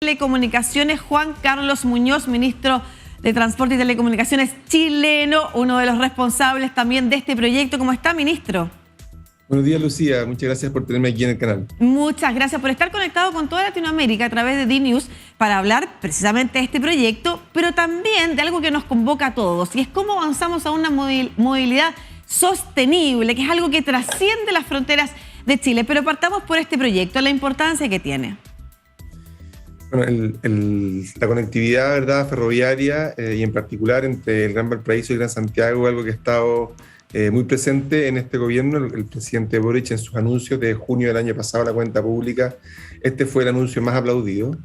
Telecomunicaciones, Juan Carlos Muñoz, ministro de Transporte y Telecomunicaciones chileno, uno de los responsables también de este proyecto. ¿Cómo está, ministro? Buenos días, Lucía. Muchas gracias por tenerme aquí en el canal. Muchas gracias por estar conectado con toda Latinoamérica a través de DNews para hablar precisamente de este proyecto, pero también de algo que nos convoca a todos, y es cómo avanzamos a una movilidad sostenible, que es algo que trasciende las fronteras de Chile. Pero partamos por este proyecto, la importancia que tiene. Bueno, la conectividad, ¿verdad?, ferroviaria y en particular entre el Gran Valparaíso y el Gran Santiago, algo que ha estado muy presente en este gobierno. El presidente Boric, en sus anuncios de junio del año pasado a la cuenta pública, este fue el anuncio más aplaudido,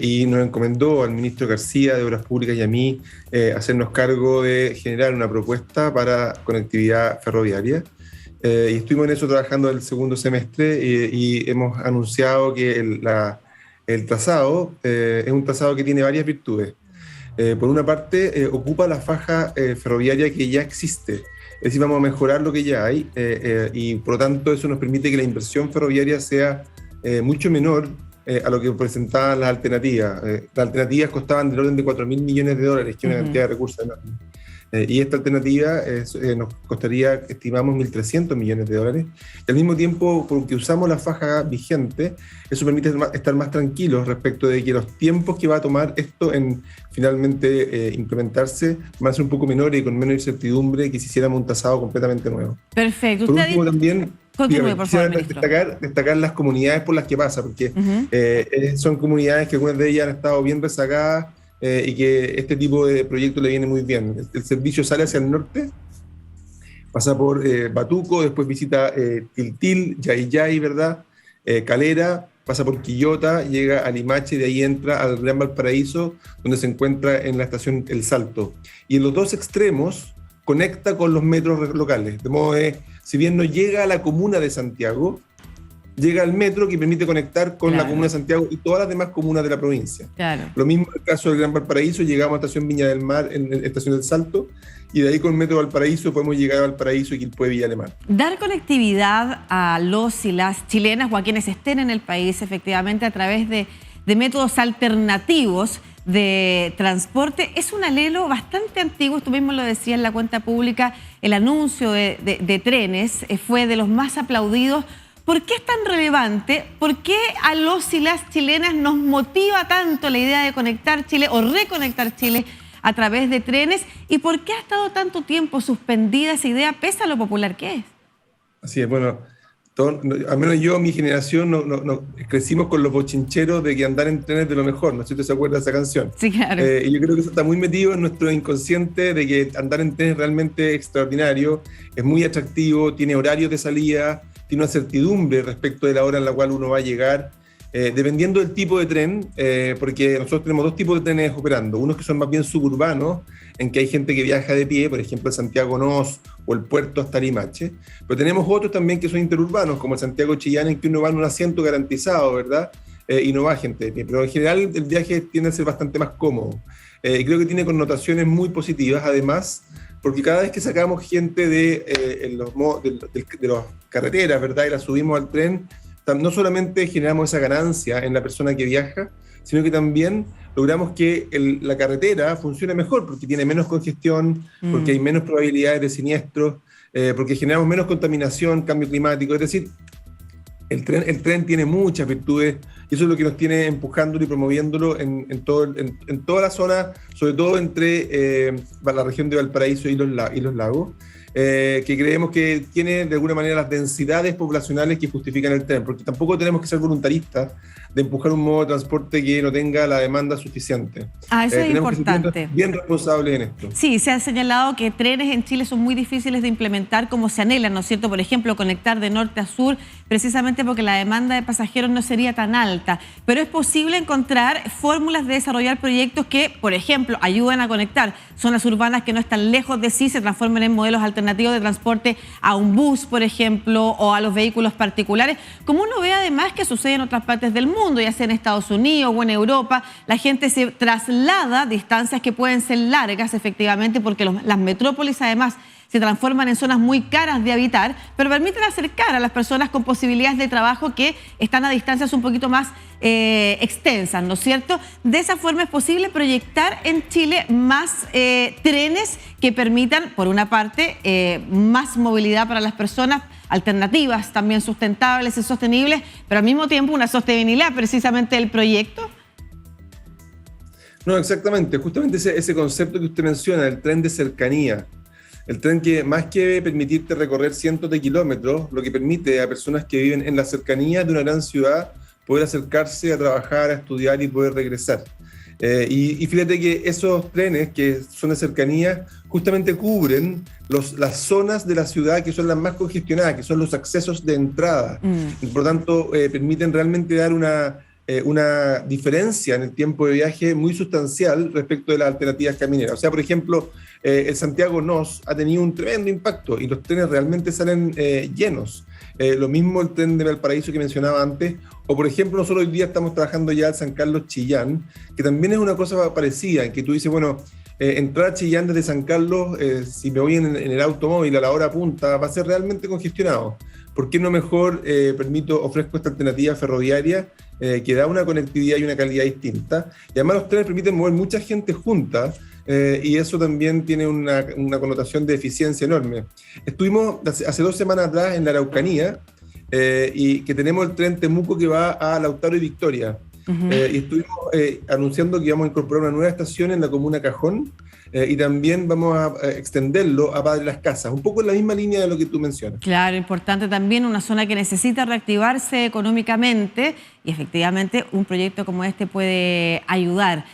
y nos encomendó al ministro García de Obras Públicas y a mí hacernos cargo de generar una propuesta para conectividad ferroviaria. Y estuvimos en eso trabajando el segundo semestre, y hemos anunciado que el trazado es un trazado que tiene varias virtudes. Por una parte, ocupa la faja ferroviaria que ya existe. Es decir, vamos a mejorar lo que ya hay, y por lo tanto eso nos permite que la inversión ferroviaria sea mucho menor a lo que presentaban las alternativas. Las alternativas costaban del orden de 4.000 millones de dólares, que es una cantidad de recursos enorme. Y esta alternativa nos costaría, estimamos, 1.300 millones de dólares. Y al mismo tiempo, porque usamos la faja vigente, eso permite estar más tranquilos respecto de que los tiempos que va a tomar esto en finalmente implementarse van a ser un poco menores y con menos incertidumbre que si hiciéramos un trazado completamente nuevo. Perfecto. Por último, también quisiera destacar las comunidades por las que pasa, porque son comunidades que algunas de ellas han estado bien rezagadas, y que este tipo de proyecto le viene muy bien. El servicio sale hacia el norte, pasa por Batuco, después visita Tiltil, Yayay, ¿verdad? Calera, pasa por Quillota, llega a Limache y de ahí entra al Gran Valparaíso, donde se encuentra en la estación El Salto. Y en los dos extremos conecta con los metros locales, de modo que si bien no llega a la comuna de Santiago, llega al metro que permite conectar con la comuna de Santiago y todas las demás comunas de la provincia. Lo mismo en el caso del Gran Valparaíso, llegamos a Estación Viña del Mar, en Estación del Salto, y de ahí con Metro Valparaíso podemos llegar a Valparaíso y Quilpué, Villa Alemana. Dar conectividad a los y las chilenas o a quienes estén en el país, efectivamente, a través de métodos alternativos de transporte, es un anhelo bastante antiguo. Tú mismo lo decías en la cuenta pública, el anuncio de trenes fue de los más aplaudidos. ¿Por qué es tan relevante? ¿Por qué a los y las chilenas nos motiva tanto la idea de conectar Chile o reconectar Chile a través de trenes? ¿Y por qué ha estado tanto tiempo suspendida esa idea pese a lo popular que es? Así es, bueno, al menos yo, mi generación, crecimos con los bochincheros de que andar en trenes de lo mejor. No sé si usted se acuerda de esa canción. Sí, claro. Y yo creo que eso está muy metido en nuestro inconsciente de que andar en trenes es realmente extraordinario, es muy atractivo, tiene horarios de salida, tiene una certidumbre respecto de la hora en la cual uno va a llegar, dependiendo del tipo de tren, porque nosotros tenemos dos tipos de trenes operando, unos que son más bien suburbanos, en que hay gente que viaja de pie, por ejemplo el Santiago Nos o el Puerto hasta Limache, pero tenemos otros también que son interurbanos, como el Santiago Chillán, en que uno va en un asiento garantizado, ¿verdad? Y no va gente de pie, pero en general el viaje tiende a ser bastante más cómodo. Creo que tiene connotaciones muy positivas, además, porque cada vez que sacamos gente de las carreteras, ¿verdad?, y la subimos al tren, no solamente generamos esa ganancia en la persona que viaja, sino que también logramos que la carretera funcione mejor, porque tiene menos congestión, porque hay menos probabilidades de siniestros, porque generamos menos contaminación, cambio climático. Es decir, el tren tiene muchas virtudes, y eso es lo que nos tiene empujándolo y promoviéndolo en toda la zona, sobre todo entre la región de Valparaíso y los lagos, que creemos que tiene de alguna manera las densidades poblacionales que justifican el tren, porque tampoco tenemos que ser voluntaristas de empujar un modo de transporte que no tenga la demanda suficiente. Eso es importante. Que ser bien responsables en esto. Sí, se ha señalado que trenes en Chile son muy difíciles de implementar como se anhelan, ¿no es cierto? Por ejemplo, conectar de norte a sur, precisamente porque la demanda de pasajeros no sería tan alta. Pero es posible encontrar fórmulas de desarrollar proyectos que, por ejemplo, ayuden a conectar zonas urbanas que no están lejos de sí, se transformen en modelos alternativos de transporte a un bus, por ejemplo, o a los vehículos particulares, como uno ve además que sucede en otras partes del mundo, ya sea en Estados Unidos o en Europa. La gente se traslada a distancias que pueden ser largas, efectivamente, porque las metrópolis además se transforman en zonas muy caras de habitar, pero permiten acercar a las personas con posibilidades de trabajo que están a distancias un poquito más extensas, ¿no es cierto? De esa forma es posible proyectar en Chile más trenes que permitan, por una parte, más movilidad para las personas, alternativas también sustentables y sostenibles, pero al mismo tiempo una sostenibilidad precisamente del proyecto. No, exactamente. Justamente ese concepto que usted menciona, el tren de cercanía. El tren que más que permitirte recorrer cientos de kilómetros, lo que permite a personas que viven en la cercanía de una gran ciudad poder acercarse a trabajar, a estudiar y poder regresar. Y fíjate que esos trenes que son de cercanía justamente cubren las zonas de la ciudad que son las más congestionadas, que son los accesos de entrada. Y por lo tanto, permiten realmente dar una diferencia en el tiempo de viaje muy sustancial respecto de las alternativas camineras. O sea, por ejemplo, el Santiago Nos ha tenido un tremendo impacto y los trenes realmente salen llenos. Lo mismo el tren de Valparaíso que mencionaba antes, o por ejemplo, nosotros hoy día estamos trabajando ya en San Carlos Chillán, que también es una cosa parecida, en que tú dices, bueno, entrar a Chillán desde San Carlos, si me voy en el automóvil a la hora punta, va a ser realmente congestionado. ¿Por qué no mejor ofrezco esta alternativa ferroviaria que da una conectividad y una calidad distinta? Y además los trenes permiten mover mucha gente junta, y eso también tiene una connotación de eficiencia enorme. Estuvimos hace 2 semanas atrás en la Araucanía, y que tenemos el tren Temuco que va a Lautaro y Victoria. Y estuvimos anunciando que íbamos a incorporar una nueva estación en la comuna Cajón, y también vamos a extenderlo a Padre Las Casas, un poco en la misma línea de lo que tú mencionas. Claro, importante también, una zona que necesita reactivarse económicamente y efectivamente un proyecto como este puede ayudar.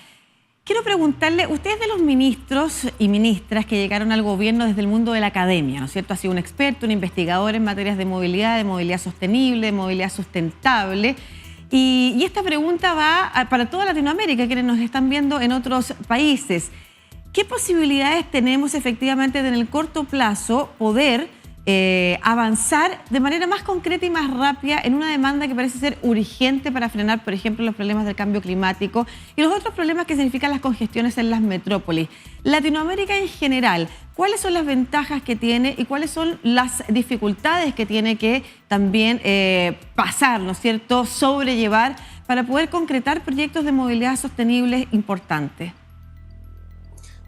Quiero preguntarle, usted es de los ministros y ministras que llegaron al gobierno desde el mundo de la academia, ¿no es cierto? Ha sido un experto, un investigador en materias de movilidad sostenible, de movilidad sustentable. Y esta pregunta va para toda Latinoamérica, quienes nos están viendo en otros países. ¿Qué posibilidades tenemos efectivamente de en el corto plazo poder avanzar de manera más concreta y más rápida en una demanda que parece ser urgente para frenar, por ejemplo, los problemas del cambio climático y los otros problemas que significan las congestiones en las metrópolis? Latinoamérica en general, ¿cuáles son las ventajas que tiene y cuáles son las dificultades que tiene que también pasar, ¿no es cierto?, sobrellevar para poder concretar proyectos de movilidad sostenible importantes?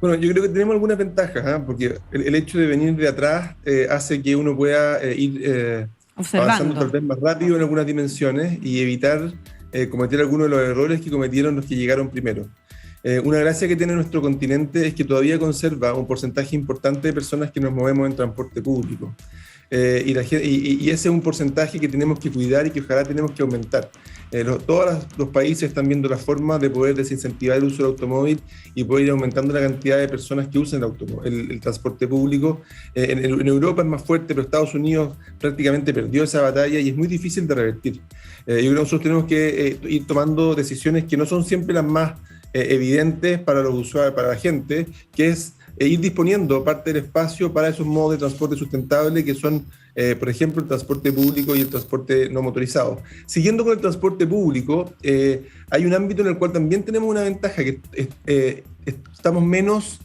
Bueno, yo creo que tenemos algunas ventajas, porque el hecho de venir de atrás hace que uno pueda ir avanzando tal vez más rápido en algunas dimensiones y evitar cometer algunos de los errores que cometieron los que llegaron primero. Una gracia que tiene nuestro continente es que todavía conserva un porcentaje importante de personas que nos movemos en transporte público. Y ese es un porcentaje que tenemos que cuidar y que ojalá tenemos que aumentar. Todos los países están viendo la forma de poder desincentivar el uso del automóvil y poder ir aumentando la cantidad de personas que usan el transporte público. En Europa es más fuerte, pero Estados Unidos prácticamente perdió esa batalla y es muy difícil de revertir. Yo creo que nosotros tenemos que ir tomando decisiones que no son siempre las más evidentes para los usuarios, para la gente, que es ir disponiendo parte del espacio para esos modos de transporte sustentable que son, por ejemplo, el transporte público y el transporte no motorizado. Siguiendo con el transporte público, hay un ámbito en el cual también tenemos una ventaja, que estamos menos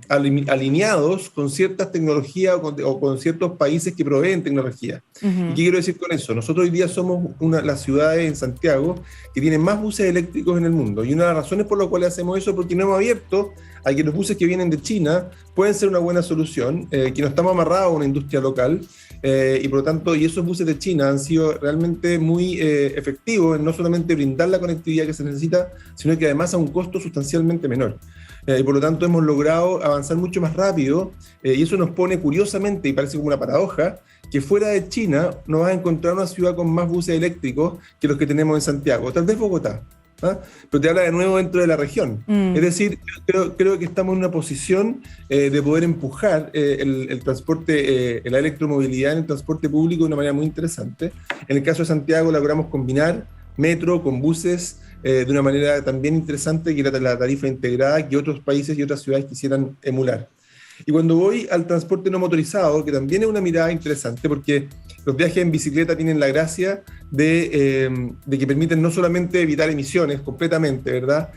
alineados con ciertas tecnologías o con ciertos países que proveen tecnología. ¿Y qué quiero decir con eso? Nosotros hoy día somos las ciudades en Santiago que tienen más buses eléctricos en el mundo, y una de las razones por las cuales hacemos eso es porque no hemos abierto a que los buses que vienen de China pueden ser una buena solución, que no estamos amarrados a una industria local, y por lo tanto, y esos buses de China han sido realmente muy efectivos en no solamente brindar la conectividad que se necesita, sino que además a un costo sustancialmente menor. Y por lo tanto hemos logrado avanzar mucho más rápido, y eso nos pone curiosamente, y parece como una paradoja, que fuera de China no vas a encontrar una ciudad con más buses eléctricos que los que tenemos en Santiago, tal vez Bogotá, pero te habla de nuevo dentro de la región. Es decir, creo que estamos en una posición de poder empujar el transporte, la electromovilidad en el transporte público de una manera muy interesante. En el caso de Santiago logramos combinar metro con buses de una manera también interesante, que era la tarifa integrada que otros países y otras ciudades quisieran emular. Y cuando voy al transporte no motorizado, que también es una mirada interesante, porque los viajes en bicicleta tienen la gracia de que permiten no solamente evitar emisiones completamente, ¿verdad?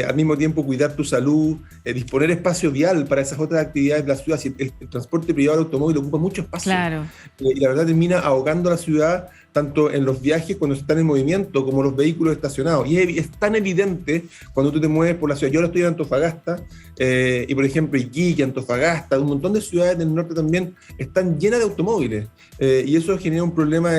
Al mismo tiempo cuidar tu salud, disponer espacio vial para esas otras actividades de la ciudad. Si el transporte privado del automóvil ocupa mucho espacio. Claro. Y la verdad termina ahogando a la ciudad, tanto en los viajes cuando están en movimiento como los vehículos estacionados. Y es tan evidente cuando tú te mueves por la ciudad. Yo ahora estoy en Antofagasta y, por ejemplo, Iquique, Antofagasta, un montón de ciudades del norte también están llenas de automóviles. Y eso genera un problema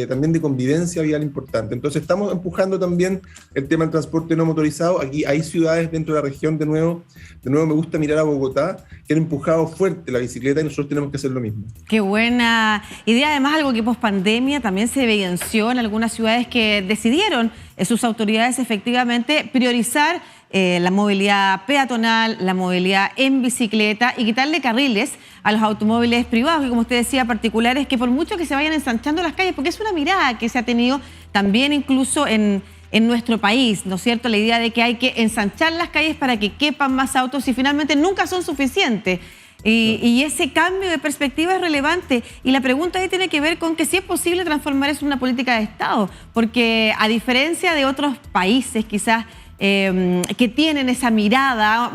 también de convivencia vial importante. Entonces estamos empujando también el tema del transporte no motorizado. Aquí hay ciudades dentro de la región, de nuevo me gusta mirar a Bogotá, que han empujado fuerte la bicicleta y nosotros tenemos que hacer lo mismo. Qué buena idea. Además, algo que post pandemia también se evidenció en algunas ciudades que decidieron sus autoridades efectivamente priorizar la movilidad peatonal, la movilidad en bicicleta y quitarle carriles a los automóviles privados, y como usted decía, particulares, que por mucho que se vayan ensanchando las calles, porque es una mirada que se ha tenido también incluso en nuestro país, ¿no es cierto? La idea de que hay que ensanchar las calles para que quepan más autos y finalmente nunca son suficientes. Y ese cambio de perspectiva es relevante. Y la pregunta ahí tiene que ver con que si es posible transformar eso en una política de Estado, porque a diferencia de otros países quizás que tienen esa mirada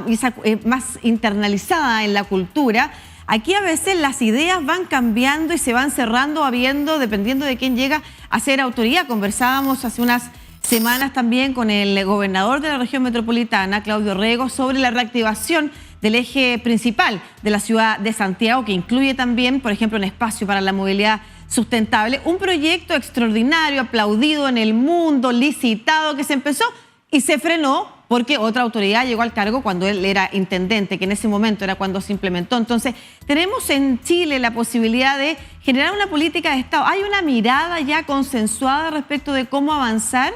más internalizada en la cultura, aquí a veces las ideas van cambiando y se van cerrando, habiendo, dependiendo de quién llega a ser autoridad. Conversábamos hace unas semanas también con el gobernador de la región metropolitana, Claudio Rego, sobre la reactivación del eje principal de la ciudad de Santiago, que incluye también, por ejemplo, un espacio para la movilidad sustentable, un proyecto extraordinario, aplaudido en el mundo, licitado, que se empezó y se frenó porque otra autoridad llegó al cargo cuando él era intendente, que en ese momento era cuando se implementó. Entonces, tenemos en Chile la posibilidad de generar una política de Estado. ¿Hay una mirada ya consensuada respecto de cómo avanzar?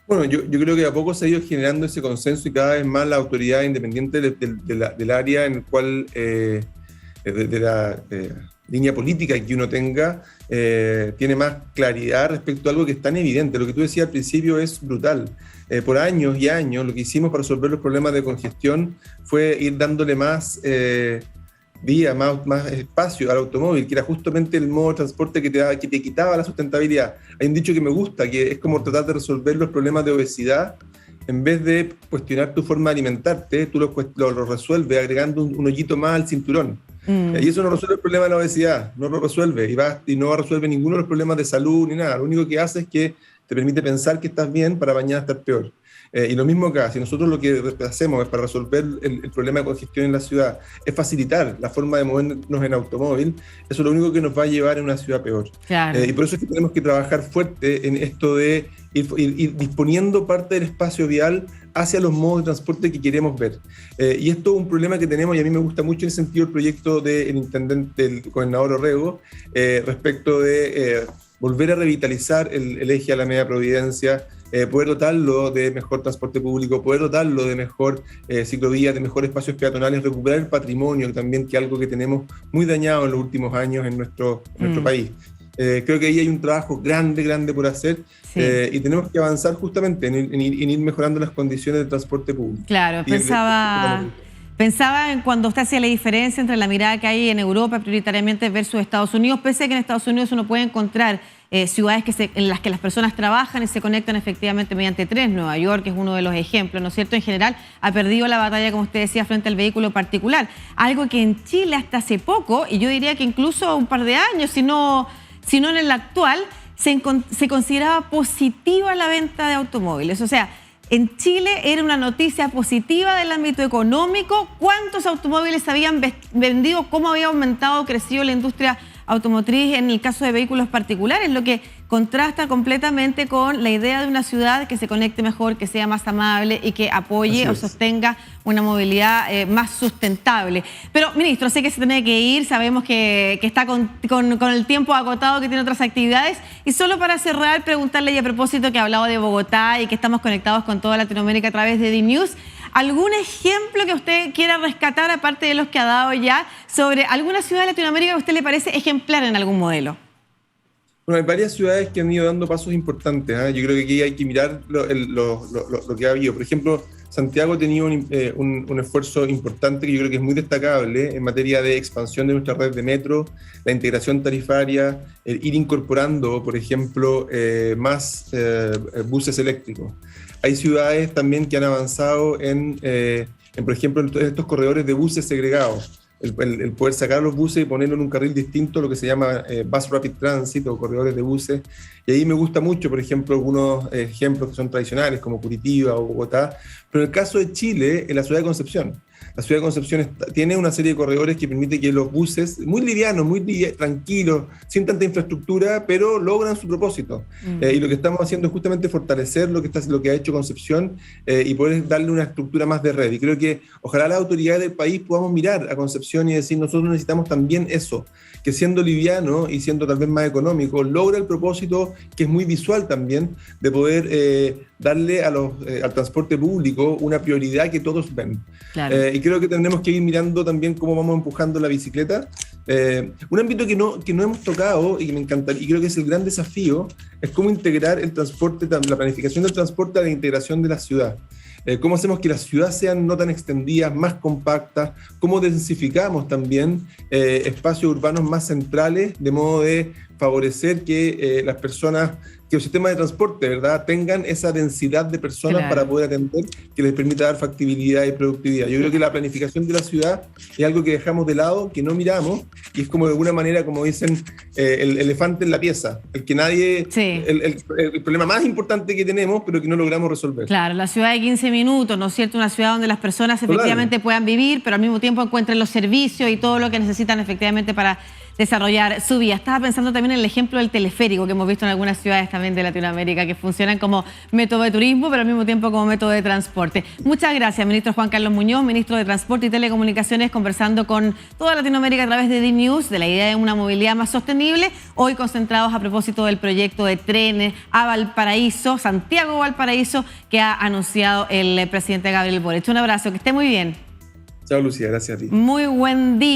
Bueno, yo creo que a poco se ha ido generando ese consenso y cada vez más la autoridad independiente del área en el cual, de la línea política que uno tenga, tiene más claridad respecto a algo que es tan evidente. Lo que tú decías al principio es brutal. Por años y años lo que hicimos para resolver los problemas de congestión fue ir dándole más vía, más espacio al automóvil, que era justamente el modo de transporte que te quitaba la sustentabilidad. Hay un dicho que me gusta, que es como tratar de resolver los problemas de obesidad. En vez de cuestionar tu forma de alimentarte, tú lo resuelves agregando un hoyito más al cinturón. Y eso no resuelve el problema de la obesidad, no lo resuelve y no resuelve ninguno de los problemas de salud ni nada. Lo único que hace es que te permite pensar que estás bien para mañana estar peor. Y lo mismo acá, si nosotros lo que hacemos es para resolver el problema de congestión en la ciudad, es facilitar la forma de movernos en automóvil, eso es lo único que nos va a llevar a una ciudad peor. Claro. Y por eso es que tenemos que trabajar fuerte en esto de ir disponiendo parte del espacio vial hacia los modos de transporte que queremos ver. Y esto es un problema que tenemos, y a mí me gusta mucho en el sentido del proyecto del intendente, del gobernador Orrego, respecto de volver a revitalizar el eje Alameda Providencia, poder dotarlo de mejor transporte público, poder dotarlo de mejor ciclovías, de mejores espacios peatonales, recuperar el patrimonio también, que es algo que tenemos muy dañado en los últimos años en nuestro país. Creo que ahí hay un trabajo grande por hacer, sí. Y tenemos que avanzar justamente en ir mejorando las condiciones del transporte público. Claro, pensaba en cuando usted hacía la diferencia entre la mirada que hay en Europa prioritariamente versus Estados Unidos, pese a que en Estados Unidos uno puede encontrar ciudades en las que las personas trabajan y se conectan efectivamente mediante trenes. Nueva York es uno de los ejemplos, ¿no es cierto? En general ha perdido la batalla, como usted decía, frente al vehículo particular. Algo que en Chile hasta hace poco, y yo diría que incluso un par de años, si no en el actual, se consideraba positiva la venta de automóviles. O sea, en Chile era una noticia positiva del ámbito económico, cuántos automóviles se habían vendido, cómo había aumentado, crecido la industria automotriz en el caso de vehículos particulares, lo que contrasta completamente con la idea de una ciudad que se conecte mejor, que sea más amable y que apoye o sostenga una movilidad más sustentable. Pero, ministro, sé que se tiene que ir, sabemos que está con el tiempo agotado, que tiene otras actividades, y solo para cerrar, preguntarle, y a propósito que ha hablado de Bogotá y que estamos conectados con toda Latinoamérica a través de DNews, ¿algún ejemplo que usted quiera rescatar, aparte de los que ha dado ya, sobre alguna ciudad de Latinoamérica que a usted le parece ejemplar en algún modelo? Bueno, hay varias ciudades que han ido dando pasos importantes, ¿eh? Yo creo que aquí hay que mirar lo que ha habido. Por ejemplo, Santiago ha tenido un esfuerzo importante que yo creo que es muy destacable en materia de expansión de nuestra red de metro, la integración tarifaria, el ir incorporando, por ejemplo, más buses eléctricos. Hay ciudades también que han avanzado por ejemplo, en estos corredores de buses segregados. El poder sacar los buses y ponerlo en un carril distinto, lo que se llama Bus Rapid Transit o corredores de buses. Y ahí me gusta mucho, por ejemplo, algunos ejemplos que son tradicionales, como Curitiba o Bogotá. Pero en el caso de Chile, en la ciudad de Concepción. La ciudad de Concepción tiene una serie de corredores que permite que los buses, muy livianos, tranquilos, sin tanta infraestructura, pero logran su propósito. Y lo que estamos haciendo es justamente fortalecer lo que ha hecho Concepción y poder darle una estructura más de red. Y creo que ojalá las autoridades del país podamos mirar a Concepción y decir, nosotros necesitamos también eso, que siendo liviano y siendo tal vez más económico, logra el propósito, que es muy visual también, de poder darle al transporte público una prioridad que todos ven. Claro. Y creo que tendremos que ir mirando también cómo vamos empujando la bicicleta. Un ámbito que no hemos tocado y que me encantaría, y creo que es el gran desafío, es cómo integrar el transporte, la planificación del transporte a la integración de la ciudad. Cómo hacemos que las ciudades sean no tan extendidas, más compactas, cómo densificamos también espacios urbanos más centrales, de modo de favorecer que las personas, que los sistemas de transporte, ¿verdad?, tengan esa densidad de personas para poder atender, que les permita dar factibilidad y productividad. Yo creo que la planificación de la ciudad es algo que dejamos de lado, que no miramos, y es como de alguna manera, como dicen, el elefante en la pieza, el que nadie, el problema más importante que tenemos, pero que no logramos resolver. Claro, la ciudad de 15 minutos, ¿no es cierto? Una ciudad donde las personas efectivamente puedan vivir, pero al mismo tiempo encuentren los servicios y todo lo que necesitan efectivamente para desarrollar su vida. Estaba pensando también en el ejemplo del teleférico que hemos visto en algunas ciudades también de Latinoamérica, que funcionan como método de turismo, pero al mismo tiempo como método de transporte. Muchas gracias, ministro Juan Carlos Muñoz, ministro de Transporte y Telecomunicaciones, conversando con toda Latinoamérica a través de D-News de la idea de una movilidad más sostenible, hoy concentrados a propósito del proyecto de trenes a Valparaíso, Santiago-Valparaíso, que ha anunciado el presidente Gabriel Boric. Un abrazo, que esté muy bien. Chao, Lucía, gracias a ti. Muy buen día.